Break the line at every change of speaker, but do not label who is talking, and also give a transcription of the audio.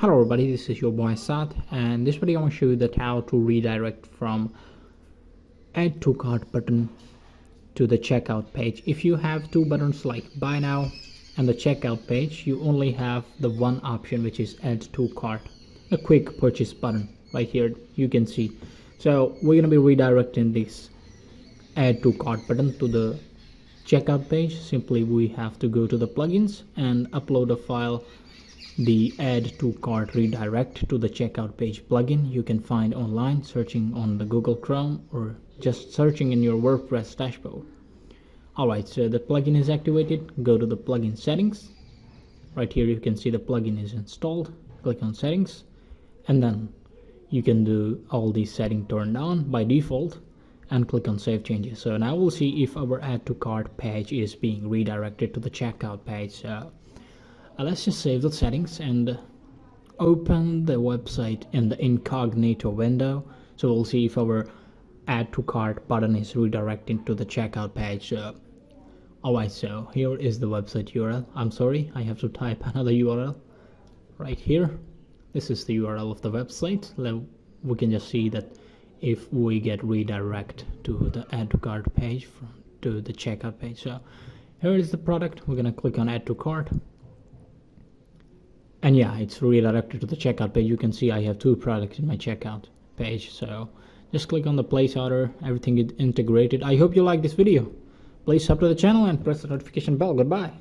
Hello everybody, this is your boy Sat, and this video I'm going to show you that how to redirect from add to cart button to the checkout page. If you have two buttons like buy now and the checkout page, you only have the one option, which is add to cart, a quick purchase button right here you can see. So we're going to be redirecting this add to cart button to the checkout page. Simply we have to go to the plugins and upload a file, the add to cart redirect to the checkout page plugin. You can find online searching on the Google Chrome or just searching in your WordPress dashboard. Alright, so the plugin is activated. Go to the plugin settings. Right here you can see the plugin is installed. Click on settings, and then you can do all these settings turned on by default and click on save changes. So now we'll see if our add to cart page is being redirected to the checkout page. So let's just save the settings and open the website in the incognito window. So we'll see if our add to cart button is redirecting to the checkout page. Alright, so here is the website URL. I'm sorry, I have to type another URL right here. This is the URL of the website. We can just see that if we get redirect to the add to cart page to the checkout page. So here is the product. We're gonna click on add to cart. And yeah, it's redirected to the checkout page. You can see I have two products in my checkout page. So just click on the place order. Everything is integrated. I hope you like this video. Please sub to the channel and press the notification bell. Goodbye.